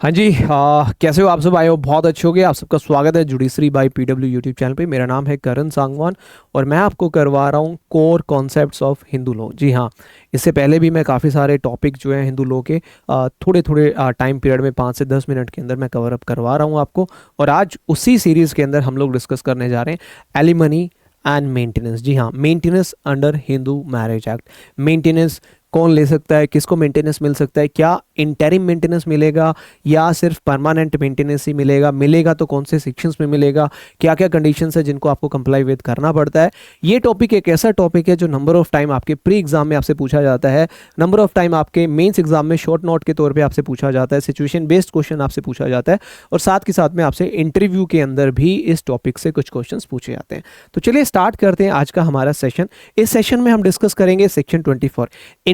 हाँ जी, कैसे हो आप सब? आए हो बहुत अच्छे हो गए। आप सबका स्वागत है judiciary by PW YouTube channel पे। मेरा नाम है करण सांगवान और मैं आपको करवा रहा हूँ core concepts of Hindu law. जी हाँ, इससे पहले भी मैं काफ़ी सारे टॉपिक जो हैं हिंदू लॉ के थोड़े थोड़े टाइम पीरियड में 5 से 10 मिनट के अंदर मैं कवर अप करवा रहा हूँ आपको। और आज उसी सीरीज़ के अंदर हम लोग डिस्कस करने जा रहे हैं एलिमनी एंड मेंटेनेंस। जी हाँ, maintenance under Hindu Marriage Act. Maintenance कौन ले सकता है, किसको मेंटेनेंस मिल सकता है, क्या इंटरिम मेंटेनेंस मिलेगा या सिर्फ परमानेंट मेंटेनेंस ही मिलेगा, मिलेगा तो कौन से सेक्शंस में मिलेगा, क्या क्या कंडीशंस है जिनको आपको कंप्लाई विद करना पड़ता है। ये टॉपिक एक ऐसा टॉपिक है जो नंबर ऑफ टाइम आपके प्री एग्जाम में आपसे पूछा जाता है, नंबर ऑफ टाइम आपके मेंस एग्जाम में शॉर्ट नोट के तौर पे आपसे पूछा जाता है, सिचुएशन बेस्ड क्वेश्चन आपसे पूछा जाता है और साथ के साथ में आपसे इंटरव्यू के अंदर भी इस टॉपिक से कुछ क्वेश्चंस पूछे जाते हैं। तो चलिए स्टार्ट करते हैं आज का हमारा सेशन। इस सेशन में हम डिस्कस करेंगे सेक्शन 24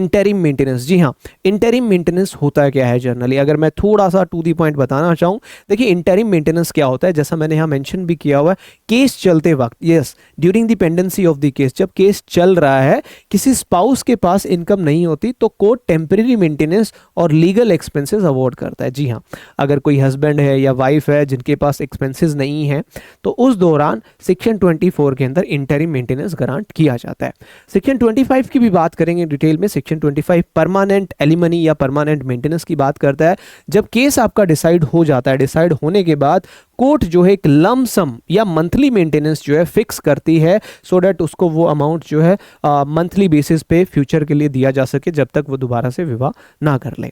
इंटरिम मेंटेनेंस। जी हाँ, इंटरिम मेंटेनेंस होता क्या है जनरली, अगर मैं थोड़ा सा टू दी पॉइंट बताना चाहूँ। देखिए, इंटरिम मेंटेनेंस क्या होता है, जैसा मैंने यहाँ मेंशन भी किया हुआ है, केस चलते वक्त, yes, during the pendency of the case, जब केस चल रहा है, किसी स्पाउस के पास इनकम नहीं होती तो कोर्ट टेम्परेरी मेंटेनेंस और लीगल एक्सपेंसेस अवॉर्ड करता है। जी हाँ, अगर कोई हस्बैंड है या वाइफ है जिनके पास एक्सपेंसेस नहीं है तो उस दौरान सेक्शन 24 के अंदर इंटरिम मेंटेनेंस ग्रांट किया जाता है। सेक्शन 25 की भी बात करेंगे डिटेल में। सेक्शन 25 परमानेंट एलिमनी या परमानेंट मेंटेनेंस की बात करता है। जब केस आपका डिसाइड हो जाता है, डिसाइड होने के बाद कोर्ट जो है एक लम सम या मंथली मेंटेनेंस जो है फिक्स करती है, सो दैट उसको वो अमाउंट जो है मंथली बेसिस पे फ्यूचर के लिए दिया जा सके जब तक वो दोबारा से विवाह ना कर ले।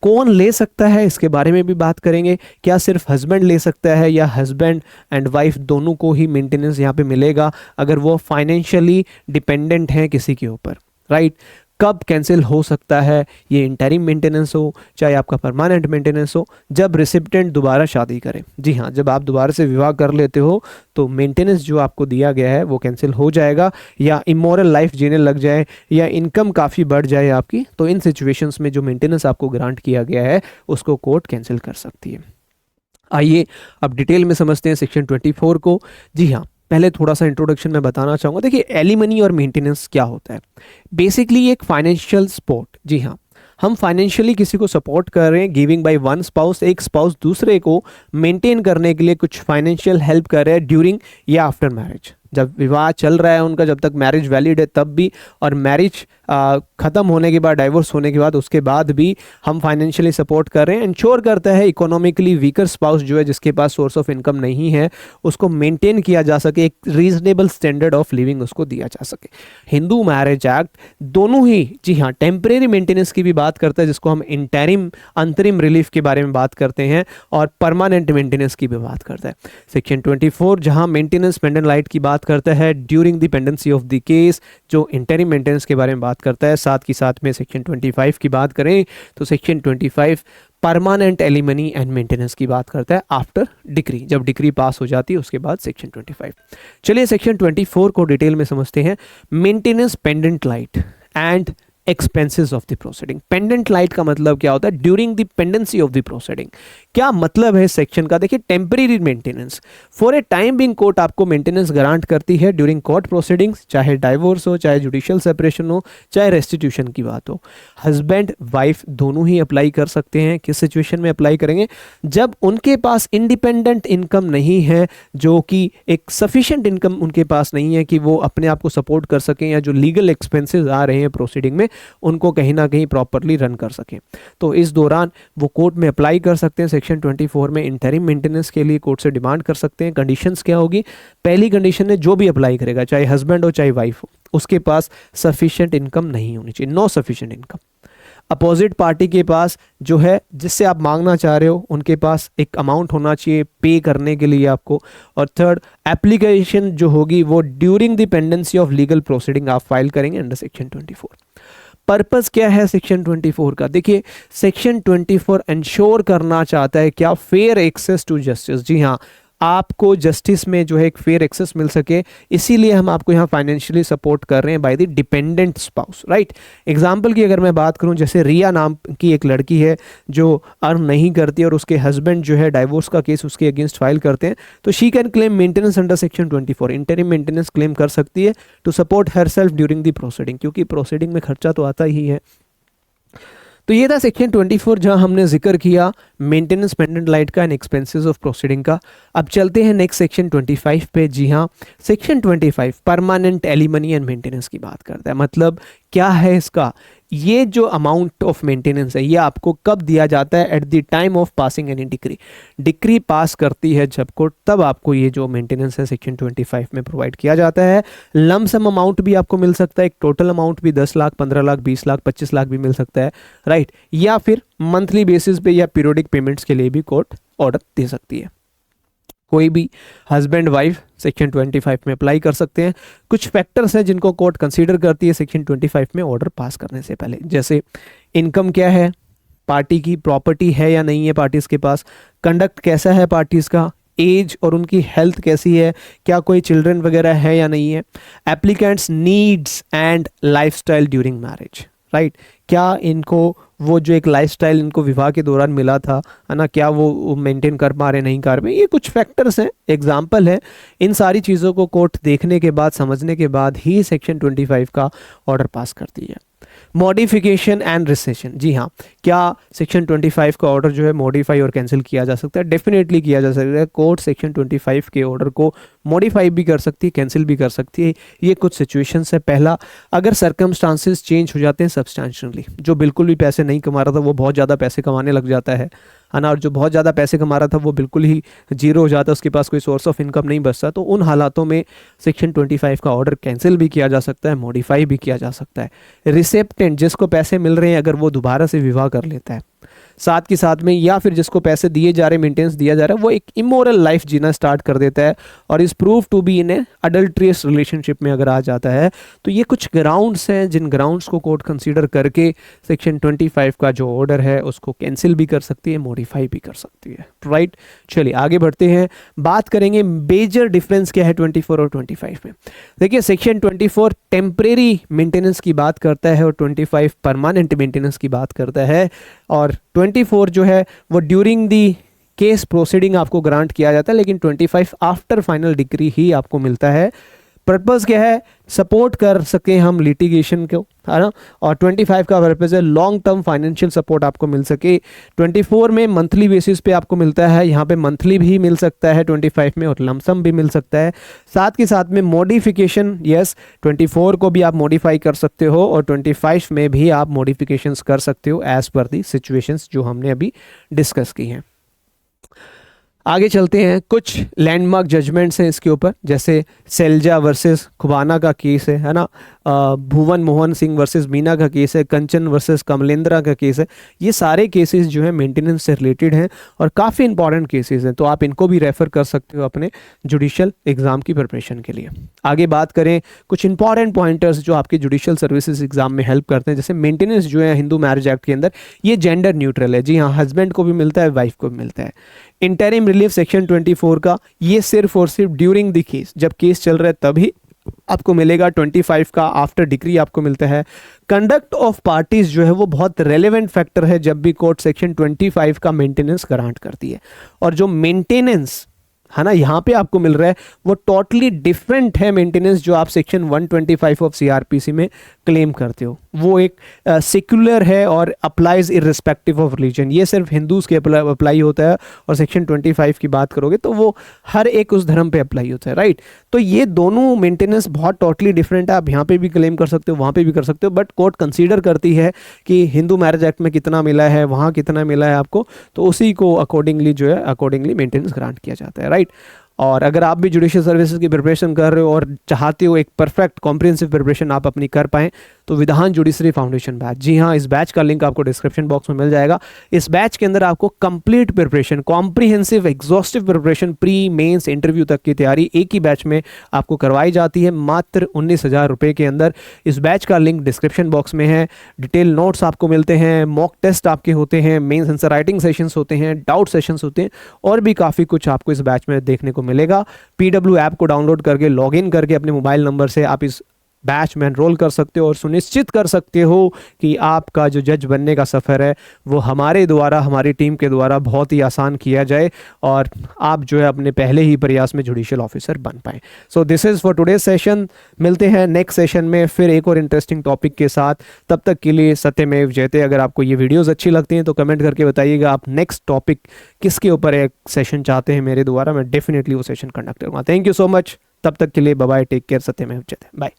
कौन ले सकता है इसके बारे में भी बात करेंगे। क्या सिर्फ हस्बैंड ले सकता है या हस्बैंड एंड वाइफ दोनों को ही मेंटेनेंस यहाँ पे मिलेगा अगर वो फाइनेंशियली डिपेंडेंट हैं किसी के ऊपर, राइट। कब कैंसिल हो सकता है ये इंटरिम मेंटेनेंस हो चाहे आपका परमानेंट मेंटेनेंस हो, जब रिसिप्टेंट दोबारा शादी करे। जी हाँ, जब आप दोबारा से विवाह कर लेते हो तो मेंटेनेंस जो आपको दिया गया है वो कैंसिल हो जाएगा, या इमोरल लाइफ जीने लग जाए या इनकम काफ़ी बढ़ जाए आपकी, तो इन सिचुएशंस में जो मेंटेनेंस आपको ग्रांट किया गया है उसको कोर्ट कैंसिल कर सकती है। आइए अब डिटेल में समझते हैं सेक्शन 24 को। जी हाँ, पहले थोड़ा सा इंट्रोडक्शन में बताना चाहूँगा। देखिए, एलिमनी और मेंटेनेंस क्या होता है। बेसिकली एक फाइनेंशियल सपोर्ट। जी हाँ, हम फाइनेंशियली किसी को सपोर्ट कर रहे हैं, गिविंग बाय वन स्पाउस, एक स्पाउस दूसरे को मेंटेन करने के लिए कुछ फाइनेंशियल हेल्प कर रहे हैं ड्यूरिंग या आफ्टर मैरिज। जब विवाह चल रहा है उनका, जब तक मैरिज वैलिड है तब भी, और मैरिज ख़त्म होने के बाद, डाइवोर्स होने के बाद, उसके बाद भी हम फाइनेंशियली सपोर्ट कर रहे हैं। इंश्योर करता है इकोनॉमिकली वीकर स्पाउस जो है, जिसके पास सोर्स ऑफ इनकम नहीं है, उसको मेंटेन किया जा सके, एक रीजनेबल स्टैंडर्ड ऑफ लिविंग उसको दिया जा सके। हिंदू मैरिज एक्ट दोनों ही, जी हाँ, टेम्परेरी मेंटेनेंस की भी बात करता है जिसको हम इंटरिम, अंतरिम रिलीफ के बारे में बात करते हैं, और परमानेंट मेंटेनेंस की भी बात करता है। सेक्शन 24 जहां मेंटेनेंस पेंडेंट लाइट की बात करता है during the pendency of the case, जो इंटरिम मेंटेनेंस के बारे में बात करता है। साथ ही साथ में सेक्शन 25 की बात करें तो section 25 permanent alimony and maintenance की बात करता है आफ्टर डिक्री, जब डिक्री पास हो जाती है उसके बाद सेक्शन 25। चलिए सेक्शन 24 को डिटेल में समझते हैं। Maintenance pendant light and expenses of the proceeding. Pendant light का मतलब क्या होता है? During the pendency of the proceeding. क्या मतलब है सेक्शन का? देखिए, temporary maintenance for a time being court आपको मेंटेनेंस ग्रांट करती है ड्यूरिंग कोर्ट प्रोसीडिंग्स, चाहे डाइवोर्स हो, चाहे जुडिशियल सेपरेशन हो, चाहे रेस्टिट्यूशन की बात हो। हस्बैंड वाइफ दोनों ही अप्लाई कर सकते हैं। किस सिचुएशन में अप्लाई करेंगे? जब उनके पास इंडिपेंडेंट इनकम नहीं है, जो कि एक सफिशिएंट इनकम उनके पास नहीं है कि वो अपने आप को सपोर्ट कर सकें, या जो लीगल एक्सपेंसेस आ रहे हैं प्रोसीडिंग में उनको कहीं ना कहीं प्रॉपरली रन कर सकें, तो इस दौरान वो कोर्ट में अप्लाई कर सकते हैं। सेक्शन 24 में इंटरिम मेंटेनेंस के लिए कोर्ट से डिमांड कर सकते हैं। कंडीशंस क्या होगी? पहली कंडीशन है, जो भी अप्लाई करेगा, चाहे हस्बैंड हो चाहे वाइफ हो, उसके पास सफिशिएंट इनकम नहीं होनी चाहिए, no sufficient income. Opposite party के पास जो है, जिससे आप मांगना चाह रहे हो, उनके पास एक अमाउंट होना चाहिए पे करने के लिए आपको। और थर्ड, एप्लीकेशन जो होगी वो during the pendency of legal proceeding आप फाइल करेंगे अंडर सेक्शन 24। पर्पस क्या है सेक्शन 24 का? देखिए, सेक्शन 24 इंश्योर करना चाहता है क्या? Fair access to justice. जी हाँ, आपको जस्टिस में जो है एक फेयर एक्सेस मिल सके, इसीलिए हम आपको यहाँ फाइनेंशियली सपोर्ट कर रहे हैं by the dependent spouse, right. Example की अगर मैं बात करूँ, जैसे रिया नाम की एक लड़की है जो अर्न नहीं करती और उसके हस्बैंड जो है डाइवोर्स का केस उसके अगेंस्ट फाइल करते हैं, तो she can claim maintenance under section 24। Interim maintenance claim कर सकती है to support herself during the proceeding, क्योंकि प्रोसीडिंग में खर्चा तो आता ही है। तो ये था सेक्शन 24 जहां हमने जिक्र किया मेंटेनेंस पेंडेंट लाइट का एंड एक्सपेंसेस ऑफ प्रोसीडिंग का। अब चलते हैं नेक्स्ट सेक्शन 25 पे। जी हाँ, section 25 permanent alimony and maintenance की बात करता है। मतलब क्या है इसका, ये जो अमाउंट ऑफ मेंटेनेंस है ये आपको कब दिया जाता है, at the time of passing any decree. Decree pass करती है जब कोर्ट, तब आपको ये जो मेंटेनेंस है सेक्शन 25 में प्रोवाइड किया जाता है। लमसम अमाउंट भी आपको मिल सकता है, एक टोटल अमाउंट भी 10 लाख, 15 लाख, 20 लाख, 25 लाख भी मिल सकता है, राइट। या फिर मंथली बेसिस पे या पीरियोडिक पेमेंट्स के लिए भी कोर्ट ऑर्डर दे सकती है। कोई भी हस्बैंड वाइफ सेक्शन 25 में अप्लाई कर सकते हैं। कुछ फैक्टर्स हैं जिनको कोर्ट कंसीडर करती है सेक्शन 25 में ऑर्डर पास करने से पहले, जैसे इनकम क्या है पार्टी की, प्रॉपर्टी है या नहीं है पार्टीज के पास, कंडक्ट कैसा है पार्टीज का, एज और उनकी हेल्थ कैसी है, क्या कोई चिल्ड्रन वगैरह है या नहीं है, applicants needs and lifestyle during marriage, right. क्या इनको वो जो एक लाइफस्टाइल इनको विवाह के दौरान मिला था, है ना, क्या वो मेंटेन कर पा रहे नहीं कर पा रहे, ये कुछ फैक्टर्स हैं, एग्जाम्पल है। इन सारी चीज़ों को कोर्ट देखने के बाद, समझने के बाद ही सेक्शन 25 का ऑर्डर पास करती है। मॉडिफिकेशन एंड रिसेशन, जी हाँ, क्या सेक्शन 25 का ऑर्डर जो है मॉडिफाई और कैंसिल किया जा सकता है? डेफिनेटली किया जा सकता है। कोर्ट सेक्शन 25 के ऑर्डर को मॉडिफाई भी कर सकती है, कैंसिल भी कर सकती है। ये कुछ सिचुएशंस है। पहला, अगर सर्कमस्टांसेस चेंज हो जाते हैं सब्सटैंशियली, जो बिल्कुल भी पैसे नहीं कमा रहा था वो बहुत ज़्यादा पैसे कमाने लग जाता है ना, और जो बहुत ज़्यादा पैसे कमा रहा था वो बिल्कुल ही जीरो हो जाता है, उसके पास कोई सोर्स ऑफ इनकम नहीं बचता, तो उन हालातों में सेक्शन 25 का ऑर्डर कैंसिल भी किया जा सकता है, मॉडिफाई भी किया जा सकता है। रिसेप्टेंट, जिसको पैसे मिल रहे हैं, अगर वो दोबारा से विवाह कर लेता है साथ के साथ में, या फिर जिसको पैसे दिए जा रहे हैं, मेंटेनेंस दिया जा रहा है, वो एक इमोरल लाइफ जीना स्टार्ट कर देता है और इस prove to be in a adulterous relationship में अगर आ जाता है, तो ये कुछ ग्राउंड्स हैं जिन ग्राउंड्स को कोर्ट कंसीडर करके सेक्शन 25 का जो ऑर्डर है उसको कैंसिल भी कर सकती है, मॉडिफाई भी कर सकती है, राइट। चलिए आगे बढ़ते हैं, बात करेंगे मेजर डिफरेंस क्या है 24 और 25 में। देखिए, सेक्शन 24 टेम्परेरी मेंटेनेंस की बात करता है और 25 परमानेंट मेंटेनेंस की बात करता है, और 24 जो है वो ड्यूरिंग दी केस प्रोसीडिंग आपको ग्रांट किया जाता है, लेकिन 25 आफ्टर फाइनल डिग्री ही आपको मिलता है। पर्पस क्या है, सपोर्ट कर सके हम लिटिगेशन को, है ना, और 25 का पर्पस है लॉन्ग टर्म फाइनेंशियल सपोर्ट आपको मिल सके। 24 में मंथली बेसिस पे आपको मिलता है, यहाँ पे मंथली भी मिल सकता है 25 में, और लमसम भी मिल सकता है। साथ के साथ में मॉडिफिकेशन, यस, 24 को भी आप मॉडिफाई कर सकते हो और 25 में भी आप मॉडिफिकेशंस कर सकते हो एज पर दी सिचुएशंस जो हमने अभी डिस्कस की हैं। आगे चलते हैं, कुछ लैंडमार्क जजमेंट्स हैं इसके ऊपर, जैसे सेल्जा वर्सेस खुबाना का केस है ना, भुवन मोहन सिंह वर्सेस मीना का केस है, कंचन वर्सेस कमलेंद्रा का केस है। ये सारे केसेस जो है मेंटेनेंस से रिलेटेड हैं और काफ़ी इंपॉर्टेंट केसेस हैं, तो आप इनको भी रेफर कर सकते हो अपने जुडिशियल एग्जाम की प्रिपरेशन के लिए। आगे बात करें कुछ इंपॉर्टेंट पॉइंटर्स जो आपके जुडिशियल सर्विसेज एग्जाम में हेल्प करते हैं, जैसे मेंटेनेंस जो है हिंदू मैरिज एक्ट के अंदर ये जेंडर न्यूट्रल है। जी हाँ, हस्बैंड को भी मिलता है, वाइफ को भी मिलता है। इंटरिम रिलीफ सेक्शन 24 का ये सिर्फ और सिर्फ ड्यूरिंग द केस, जब केस चल रहा है तभी आपको मिलेगा। 25 का आफ्टर डिग्री आपको मिलता है। कंडक्ट ऑफ पार्टीज जो है वो बहुत रेलेवेंट फैक्टर है जब भी कोर्ट सेक्शन 25 का मेंटेनेंस ग्रांट करती है, और जो मेंटेनेंस है ना यहाँ पे आपको मिल रहा है वो टोटली डिफरेंट है मेंटेनेंस जो आप सेक्शन 125 ऑफ सीआरपीसी में क्लेम करते हो। वो एक सेक्युलर है और अप्लाइज इररिस्पेक्टिव ऑफ रिलीजन, ये सिर्फ हिंदूज के अप्लाई होता है, और सेक्शन 25 की बात करोगे तो वो हर एक उस धर्म पे अप्लाई होता है, राइट। तो ये दोनों मेंटेनेंस बहुत टोटली डिफरेंट है, आप यहाँ पे भी क्लेम कर सकते हो, वहाँ पे भी कर सकते हो, बट कोर्ट कंसीडर करती है कि हिंदू मैरिज एक्ट में कितना मिला है, वहाँ कितना मिला है आपको, तो उसी को अकॉर्डिंगली जो है अकॉर्डिंगली मेंटेनेंस ग्रांट किया जाता है, राइट। और अगर आप भी जुडिशियल सर्विसेज की प्रिपरेशन कर रहे हो और चाहते हो एक परफेक्ट कॉम्प्रिहेंसिव प्रिपरेशन आप अपनी कर पाएं, तो विधान जुडिशरी फाउंडेशन बैच, जी हाँ, इस बैच का लिंक आपको डिस्क्रिप्शन बॉक्स में मिल जाएगा। इस बैच के अंदर आपको complete preparation, comprehensive exhaustive preparation, pre mains interview तक की तैयारी एक ही बैच में आपको करवाई जाती है मात्र 19,000 रुपये के अंदर। इस बैच का लिंक डिस्क्रिप्शन बॉक्स में है। डिटेल नोट्स आपको मिलते हैं, मॉक टेस्ट आपके होते हैं, मेंस आंसर राइटिंग सेशंस होते हैं, डाउट सेशंस होते हैं, और भी काफ़ी कुछ आपको इस बैच में देखने को मिलेगा। PW ऐप को डाउनलोड करके लॉगिन करके अपने मोबाइल नंबर से आप इस बैच में एनरोल कर सकते हो और सुनिश्चित कर सकते हो कि आपका जो जज बनने का सफ़र है वो हमारे द्वारा, हमारी टीम के द्वारा बहुत ही आसान किया जाए और आप जो है अपने पहले ही प्रयास में जुडिशियल ऑफिसर बन पाएँ। So this is for today session. मिलते हैं नेक्स्ट सेशन में फिर एक और इंटरेस्टिंग टॉपिक के साथ। तब तक के लिए सत्यमेव जयते। अगर आपको ये वीडियोस अच्छी लगती हैं तो कमेंट करके बताइएगा आप नेक्स्ट टॉपिक किसके ऊपर एक सेशन चाहते हैं मेरे द्वारा, मैं डेफिनेटली वो सेशन कंडक्ट करूँगा। Thank you so much. तब तक के लिए बाय बाय, टेक केयर, सत्यमेव जयते, बाय।